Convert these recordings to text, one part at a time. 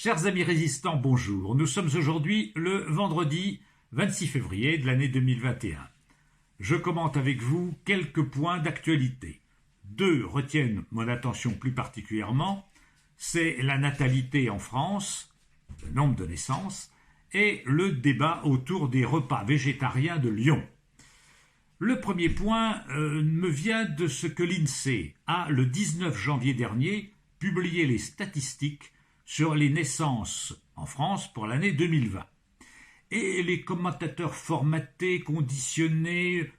Chers amis résistants, bonjour. Nous sommes aujourd'hui le vendredi 26 février de l'année 2021. Je commente avec vous quelques points d'actualité. Deux retiennent mon attention plus particulièrement. C'est la natalité en France, le nombre de naissances, et le débat autour des repas végétariens de Lyon. Le premier point me vient de ce que l'INSEE a, le 19 janvier dernier, publié les statistiques sur les naissances en France pour l'année 2020. Et les commentateurs formatés, conditionnés,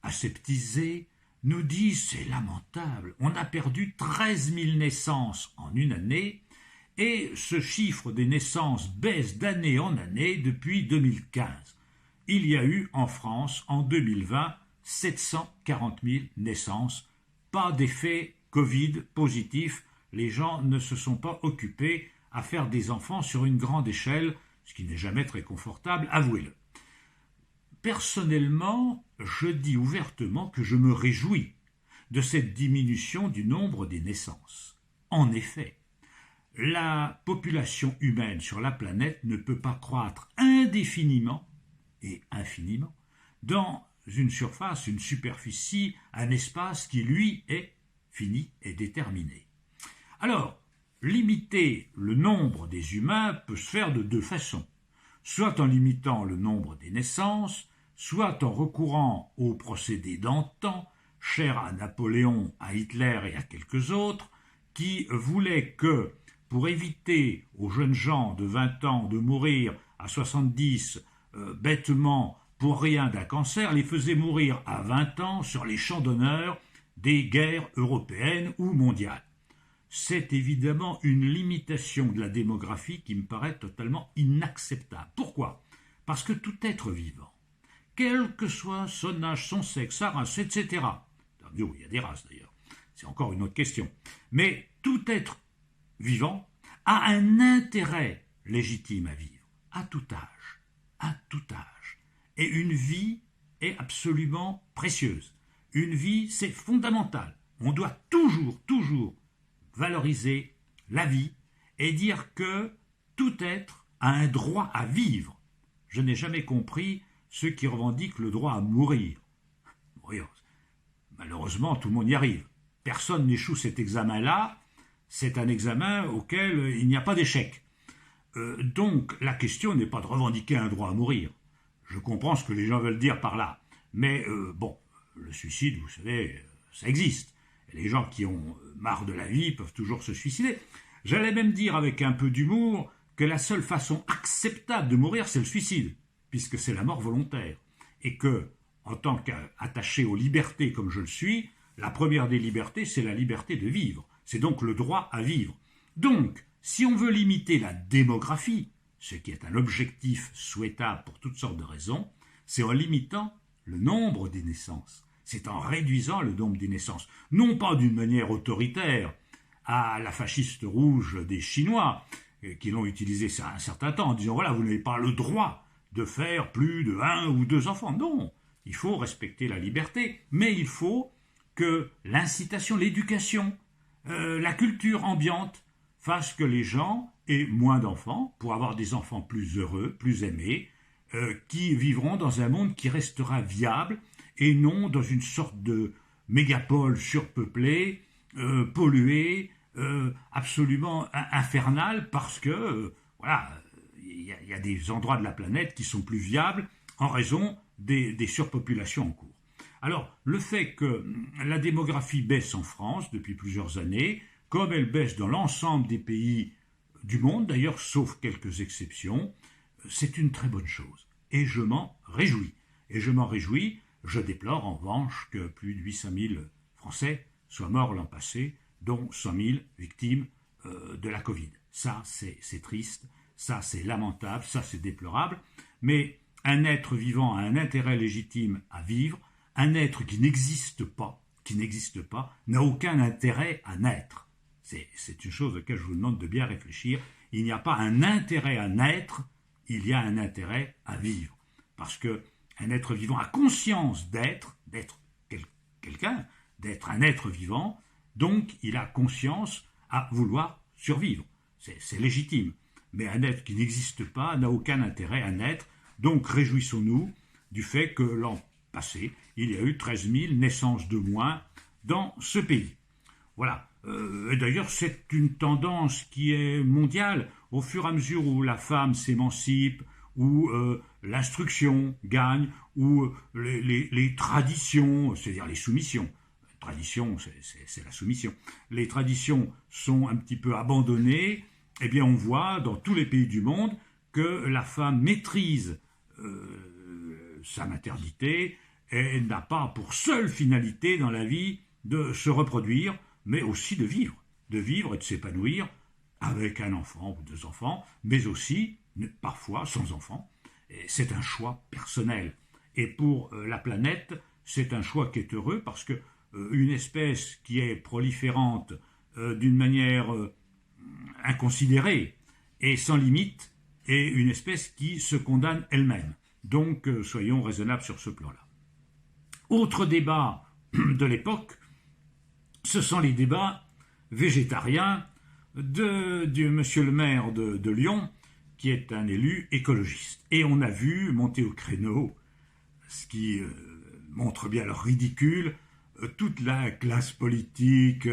aseptisés, nous disent « c'est lamentable, on a perdu 13 000 naissances en une année et ce chiffre des naissances baisse d'année en année depuis 2015. Il y a eu en France, en 2020, 740 000 naissances, pas d'effet Covid positif. Les gens ne se sont pas occupés à faire des enfants sur une grande échelle, ce qui n'est jamais très confortable, avouez-le. Personnellement, je dis ouvertement que je me réjouis de cette diminution du nombre des naissances. En effet, la population humaine sur la planète ne peut pas croître indéfiniment et infiniment dans une surface, une superficie, un espace qui, lui, est fini et déterminé. Alors, limiter le nombre des humains peut se faire de deux façons, soit en limitant le nombre des naissances, soit en recourant aux procédés d'antan, chers à Napoléon, à Hitler et à quelques autres, qui voulaient que, pour éviter aux jeunes gens de 20 ans de mourir à 70 bêtement pour rien d'un cancer, les faisaient mourir à 20 ans sur les champs d'honneur des guerres européennes ou mondiales. C'est évidemment une limitation de la démographie qui me paraît totalement inacceptable. Pourquoi ? Parce que tout être vivant, quel que soit son âge, son sexe, sa race, etc. Il y a des races d'ailleurs, c'est encore une autre question. Mais tout être vivant a un intérêt légitime à vivre, à tout âge, à tout âge. Et une vie est absolument précieuse. Une vie, c'est fondamental. On doit toujours valoriser la vie et dire que tout être a un droit à vivre. Je n'ai jamais compris ceux qui revendiquent le droit à mourir. Malheureusement, tout le monde y arrive. Personne n'échoue cet examen-là. C'est un examen auquel il n'y a pas d'échec. Donc, la question n'est pas de revendiquer un droit à mourir. Je comprends ce que les gens veulent dire par là. Mais le suicide, vous savez, ça existe. Et les gens qui ont marre de la vie peuvent toujours se suicider. J'allais même dire avec un peu d'humour que la seule façon acceptable de mourir, c'est le suicide, puisque c'est la mort volontaire. Et que, en tant qu'attaché aux libertés comme je le suis, la première des libertés, c'est la liberté de vivre. C'est donc le droit à vivre. Donc, si on veut limiter la démographie, ce qui est un objectif souhaitable pour toutes sortes de raisons, c'est en limitant le nombre des naissances. C'est en réduisant le nombre des naissances. Non pas d'une manière autoritaire, à la fasciste rouge des Chinois, qui l'ont utilisé un certain temps, en disant, voilà, vous n'avez pas le droit de faire plus de 1 ou 2 enfants. Non, il faut respecter la liberté, mais il faut que l'incitation, l'éducation, la culture ambiante fasse que les gens aient moins d'enfants pour avoir des enfants plus heureux, plus aimés, qui vivront dans un monde qui restera viable et non dans une sorte de mégapole surpeuplée, polluée, absolument infernale, parce que il y a des endroits de la planète qui sont plus viables en raison des surpopulations en cours. Alors, le fait que la démographie baisse en France depuis plusieurs années, comme elle baisse dans l'ensemble des pays du monde, d'ailleurs, sauf quelques exceptions, c'est une très bonne chose. Et je m'en réjouis. Je déplore en revanche que plus de 800 000 Français soient morts l'an passé, dont 100 000 victimes de la Covid. Ça, c'est triste, ça, c'est lamentable, ça, c'est déplorable. Mais un être vivant a un intérêt légitime à vivre. Un être qui n'existe pas, n'a aucun intérêt à naître. C'est une chose à laquelle je vous demande de bien réfléchir. Il n'y a pas un intérêt à naître, il y a un intérêt à vivre. Parce que un être vivant a conscience d'être quelqu'un, d'être un être vivant, donc il a conscience à vouloir survivre. C'est légitime. mais un être qui n'existe pas n'a aucun intérêt à naître. Donc réjouissons-nous du fait que l'an passé, il y a eu 13 000 naissances de moins dans ce pays. Voilà. Et d'ailleurs, c'est une tendance qui est mondiale. Au fur et à mesure où la femme s'émancipe, où l'instruction gagne, où les traditions, c'est-à-dire les soumissions, tradition, c'est la soumission, les traditions sont un petit peu abandonnées, eh bien on voit dans tous les pays du monde que la femme maîtrise sa maternité et n'a pas pour seule finalité dans la vie de se reproduire, mais aussi de vivre et de s'épanouir avec un enfant ou deux enfants, mais aussi parfois sans enfant. Et c'est un choix personnel. Et pour la planète, c'est un choix qui est heureux parce que une espèce qui est proliférante d'une manière inconsidérée et sans limite est une espèce qui se condamne elle-même. Donc soyons raisonnables sur ce plan-là. Autre débat de l'époque, ce sont les débats végétariens de monsieur le maire de Lyon, qui est un élu écologiste. Et on a vu monter au créneau, ce qui montre bien leur ridicule, toute la classe politique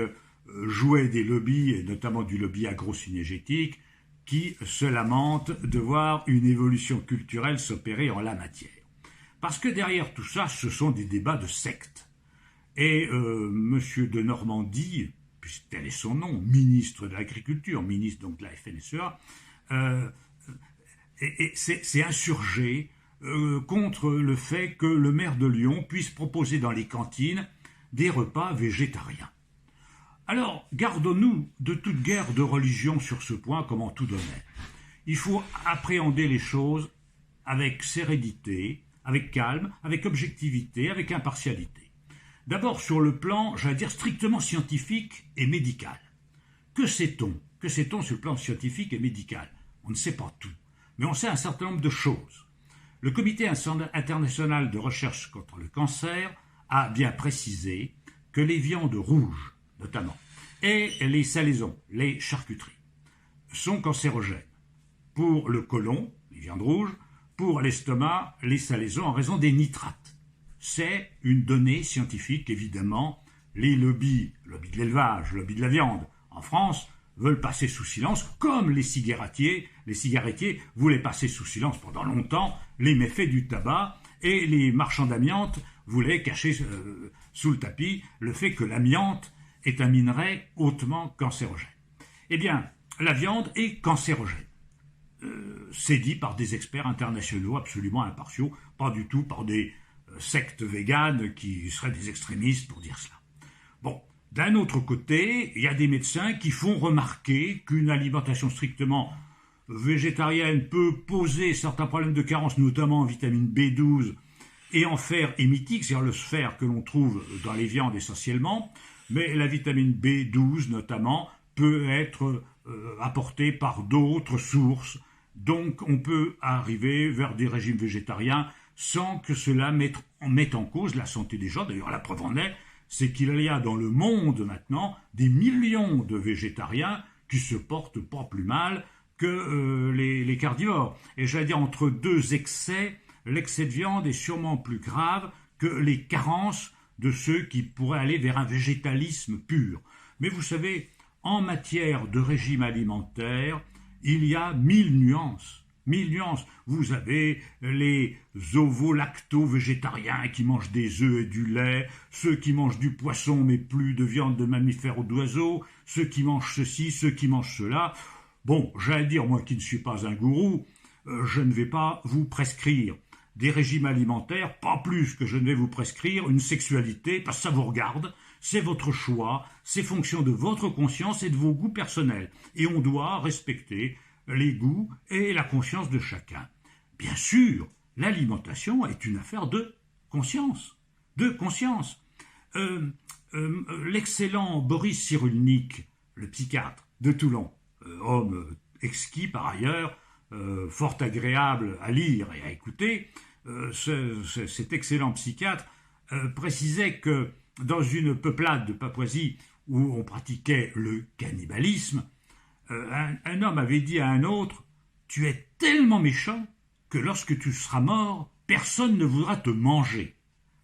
jouait des lobbies, et notamment du lobby agro-synergétique, qui se lamente de voir une évolution culturelle s'opérer en la matière. Parce que derrière tout ça, ce sont des débats de sectes. Et monsieur de Normandie, puisque tel est son nom, ministre de l'Agriculture, ministre donc de la FNSEA, s'est insurgé contre le fait que le maire de Lyon puisse proposer dans les cantines des repas végétariens. Alors, gardons-nous de toute guerre de religion sur ce point, comme en tout domaine. Il faut appréhender les choses avec sérénité, avec calme, avec objectivité, avec impartialité. D'abord sur le plan, j'allais dire, strictement scientifique et médical. Que sait-on? Que sait-on sur le plan scientifique et médical? On ne sait pas tout, mais on sait un certain nombre de choses. Le Comité international de recherche contre le cancer a bien précisé que les viandes rouges, notamment, et les salaisons, les charcuteries, sont cancérogènes. Pour le côlon, les viandes rouges, pour l'estomac, les salaisons en raison des nitrates. C'est une donnée scientifique, évidemment. Les lobbies de l'élevage, lobby de la viande, en France, veulent passer sous silence, comme les cigarettiers. Les cigarettiers voulaient passer sous silence pendant longtemps les méfaits du tabac, et les marchands d'amiante voulaient cacher sous le tapis le fait que l'amiante est un minerai hautement cancérogène. Eh bien, la viande est cancérogène. C'est dit par des experts internationaux absolument impartiaux, pas du tout par des sectes véganes qui seraient des extrémistes pour dire cela. Bon, d'un autre côté, il y a des médecins qui font remarquer qu'une alimentation strictement végétarienne peut poser certains problèmes de carence, notamment en vitamine B12 et en fer hémitique, c'est-à-dire le fer que l'on trouve dans les viandes essentiellement, mais la vitamine B12 notamment peut être apportée par d'autres sources. Donc on peut arriver vers des régimes végétariens sans que cela mette en cause la santé des gens. D'ailleurs, la preuve en est, c'est qu'il y a dans le monde maintenant des millions de végétariens qui se portent pas plus mal que les carnivores. Et j'allais dire, entre deux excès, l'excès de viande est sûrement plus grave que les carences de ceux qui pourraient aller vers un végétalisme pur. Mais vous savez, en matière de régime alimentaire, il y a 1000 nuances. 1000 nuances. Vous avez les ovo-lacto-végétariens qui mangent des œufs et du lait, ceux qui mangent du poisson mais plus de viande de mammifères ou d'oiseaux, ceux qui mangent ceci, ceux qui mangent cela. Bon, j'allais dire, moi qui ne suis pas un gourou, je ne vais pas vous prescrire des régimes alimentaires, pas plus que je ne vais vous prescrire une sexualité, parce que ça vous regarde, c'est votre choix, c'est fonction de votre conscience et de vos goûts personnels. Et on doit respecter les goûts et la conscience de chacun. Bien sûr, l'alimentation est une affaire de conscience. L'excellent Boris Cyrulnik, le psychiatre de Toulon, homme exquis par ailleurs, fort agréable à lire et à écouter, cet excellent psychiatre précisait que dans une peuplade de Papouasie où on pratiquait le cannibalisme, un homme avait dit à un autre tu es tellement méchant que lorsque tu seras mort, personne ne voudra te manger.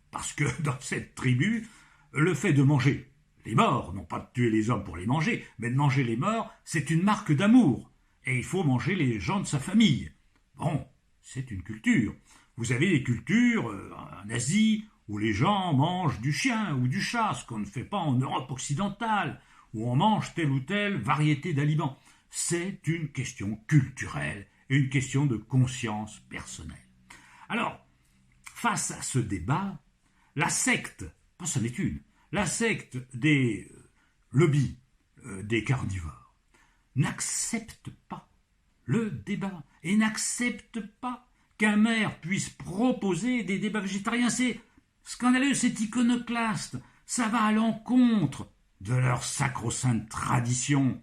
Parce que dans cette tribu, le fait de manger les morts, non pas de tuer les hommes pour les manger, mais de manger les morts, c'est une marque d'amour. Et il faut manger les gens de sa famille. Bon, c'est une culture. Vous avez des cultures en Asie où les gens mangent du chien ou du chat, ce qu'on ne fait pas en Europe occidentale, où on mange telle ou telle variété d'aliments. C'est une question culturelle, une question de conscience personnelle. Alors, face à ce débat, la secte, pas c'en est une, la secte des lobbies des carnivores n'accepte pas le débat et n'accepte pas qu'un maire puisse proposer des débats végétariens. C'est scandaleux, c'est iconoclaste, ça va à l'encontre de leur sacro-sainte tradition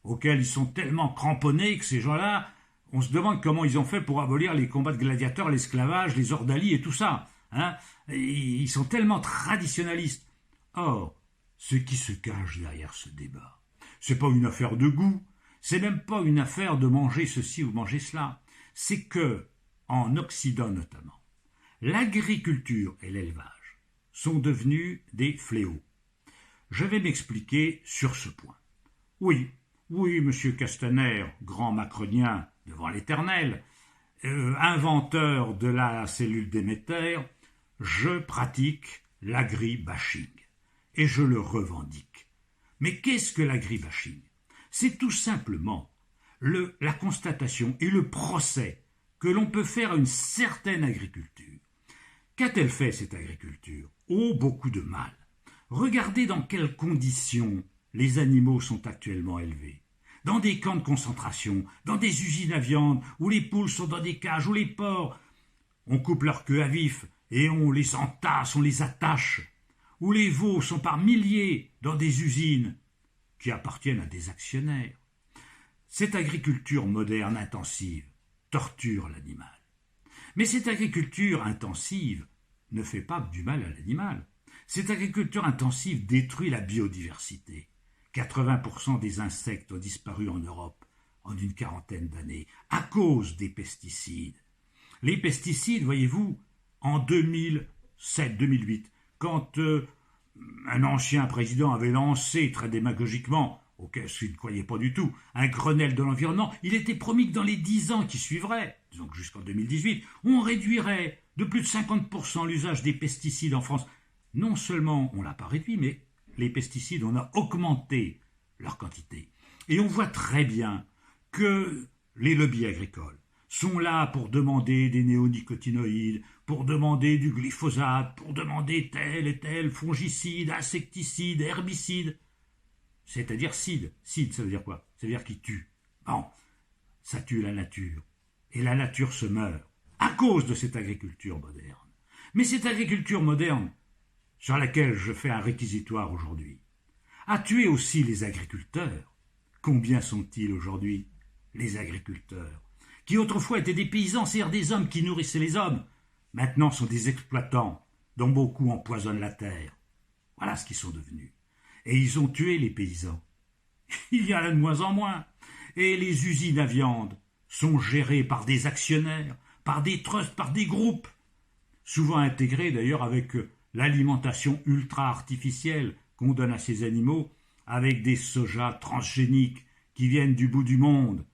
auxquelles ils sont tellement cramponnés que ces gens-là, on se demande comment ils ont fait pour abolir les combats de gladiateurs, l'esclavage, les ordalies et tout ça. Hein, ils sont tellement traditionnalistes. Or, ce qui se cache derrière ce débat, c'est pas une affaire de goût, c'est même pas une affaire de manger ceci ou manger cela. C'est que, en Occident notamment, l'agriculture et l'élevage sont devenus des fléaux. Je vais m'expliquer sur ce point. Oui, monsieur Castaner, grand macronien devant l'Éternel, inventeur de la cellule Déméter, je pratique l'agribashing et je le revendique. Mais qu'est-ce que l'agribashing? C'est tout simplement la constatation et le procès que l'on peut faire à une certaine agriculture. Qu'a-t-elle fait cette agriculture? Oh, beaucoup de mal. Regardez dans quelles conditions les animaux sont actuellement élevés. Dans des camps de concentration, dans des usines à viande, où les poules sont dans des cages, où les porcs, on coupe leur queue à vif et on les entasse, on les attache, où les veaux sont par milliers dans des usines qui appartiennent à des actionnaires. Cette agriculture moderne intensive torture l'animal. Mais cette agriculture intensive ne fait pas du mal à l'animal. Cette agriculture intensive détruit la biodiversité. 80% des insectes ont disparu en Europe en une quarantaine d'années à cause des pesticides. Les pesticides, voyez-vous, en 2007-2008, quand un ancien président avait lancé très démagogiquement, auquel il ne croyait pas du tout, un Grenelle de l'environnement, il était promis que dans les 10 ans qui suivraient, donc jusqu'en 2018, on réduirait de plus de 50% l'usage des pesticides en France. Non seulement on ne l'a pas réduit, mais les pesticides, on a augmenté leur quantité. Et on voit très bien que les lobbies agricoles sont là pour demander des néonicotinoïdes, pour demander du glyphosate, pour demander tel et tel fongicide, insecticide, herbicide. C'est-à-dire cide. Cide, ça veut dire quoi? Ça veut dire qu'il tue. Bon, ça tue la nature. Et la nature se meurt à cause de cette agriculture moderne. Mais cette agriculture moderne, sur laquelle je fais un réquisitoire aujourd'hui, a tué aussi les agriculteurs. Combien sont-ils aujourd'hui, les agriculteurs, qui autrefois étaient des paysans, c'est-à-dire des hommes qui nourrissaient les hommes, maintenant sont des exploitants, dont beaucoup empoisonnent la terre. Voilà ce qu'ils sont devenus. Et ils ont tué les paysans. Il y en a de moins en moins. Et les usines à viande sont gérées par des actionnaires, par des trusts, par des groupes, souvent intégrés d'ailleurs avec l'alimentation ultra-artificielle qu'on donne à ces animaux, avec des sojas transgéniques qui viennent du bout du monde,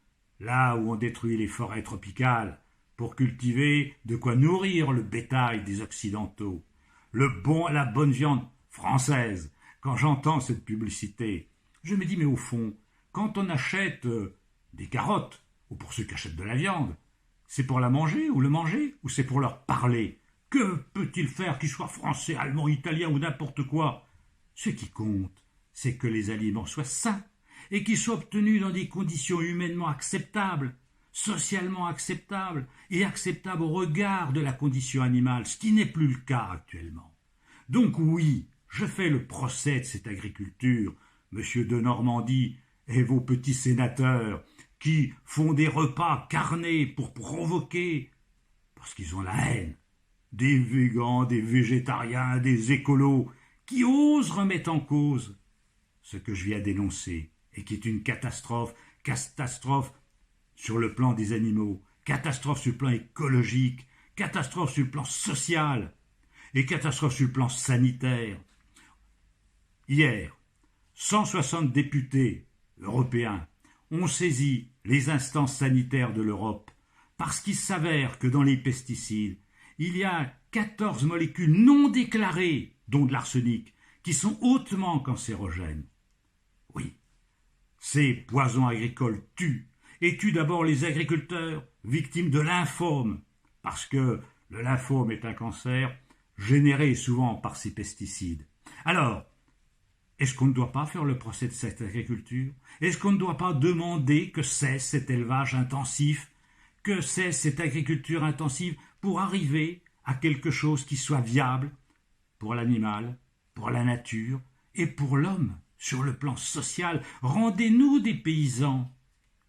là où on détruit les forêts tropicales, pour cultiver de quoi nourrir le bétail des Occidentaux. La bonne viande française. Quand j'entends cette publicité, je me dis, mais au fond, quand on achète des carottes, ou pour ceux qui achètent de la viande, c'est pour la manger, ou c'est pour leur parler? Que peut-il faire, qu'ils soient français, allemands, italiens ou n'importe quoi? Ce qui compte, c'est que les aliments soient sains, et qu'ils soient obtenus dans des conditions humainement acceptables, socialement acceptables, et acceptables au regard de la condition animale, ce qui n'est plus le cas actuellement. Donc oui, je fais le procès de cette agriculture, monsieur de Normandie et vos petits sénateurs qui font des repas carnés pour provoquer, parce qu'ils ont la haine, des végans, des végétariens, des écolos, qui osent remettre en cause ce que je viens d'énoncer et qui est une catastrophe sur le plan des animaux, catastrophe sur le plan écologique, catastrophe sur le plan social et catastrophe sur le plan sanitaire. Hier, 160 députés européens ont saisi les instances sanitaires de l'Europe parce qu'il s'avère que dans les pesticides, il y a 14 molécules non déclarées, dont de l'arsenic, qui sont hautement cancérogènes. Oui, ces poisons agricoles tuent, et tuent d'abord les agriculteurs victimes de lymphome, parce que le lymphome est un cancer généré souvent par ces pesticides. Alors, est-ce qu'on ne doit pas faire le procès de cette agriculture? Est-ce qu'on ne doit pas demander que cesse cet élevage intensif, que cesse cette agriculture intensive pour arriver à quelque chose qui soit viable pour l'animal, pour la nature et pour l'homme sur le plan social? Rendez-nous des paysans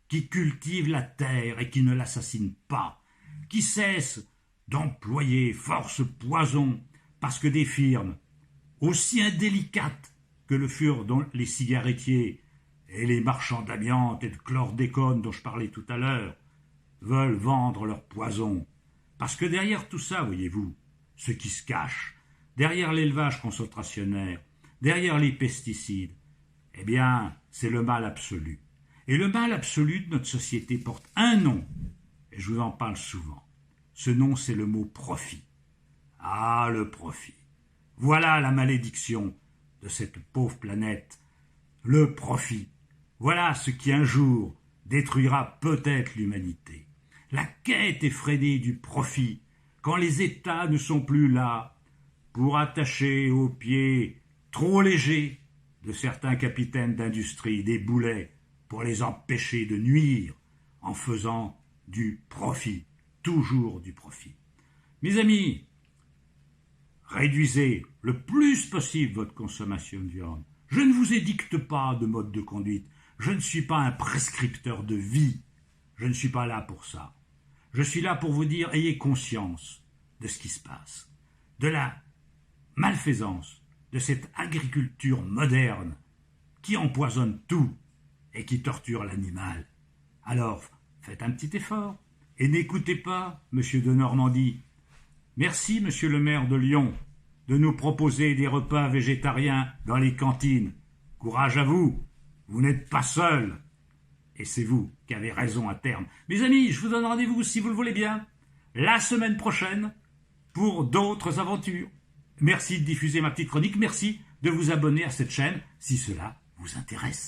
qui cultivent la terre et qui ne l'assassinent pas, qui cessent d'employer force poison parce que des firmes aussi indélicates que le furent les cigarettiers et les marchands d'amiante et de chlordécone dont je parlais tout à l'heure, veulent vendre leur poison. Parce que derrière tout ça, voyez-vous, ce qui se cache, derrière l'élevage concentrationnaire, derrière les pesticides, eh bien, c'est le mal absolu. Et le mal absolu de notre société porte un nom, et je vous en parle souvent. Ce nom, c'est le mot profit. Ah, le profit. Voilà la malédiction de cette pauvre planète. Le profit. Voilà ce qui un jour détruira peut-être l'humanité. La quête effrénée du profit, quand les États ne sont plus là pour attacher aux pieds trop légers de certains capitaines d'industrie des boulets pour les empêcher de nuire en faisant du profit, toujours du profit. Mes amis, réduisez le plus possible votre consommation de viande. Je ne vous édicte pas de mode de conduite. Je ne suis pas un prescripteur de vie. Je ne suis pas là pour ça. Je suis là pour vous dire, ayez conscience de ce qui se passe, de la malfaisance de cette agriculture moderne qui empoisonne tout et qui torture l'animal. Alors, faites un petit effort et n'écoutez pas M. de Normandie. Merci, M. le maire de Lyon, de nous proposer des repas végétariens dans les cantines. Courage à vous, vous n'êtes pas seul. Et c'est vous qui avez raison à terme. Mes amis, je vous donne rendez-vous, si vous le voulez bien, la semaine prochaine pour d'autres aventures. Merci de diffuser ma petite chronique, merci de vous abonner à cette chaîne si cela vous intéresse.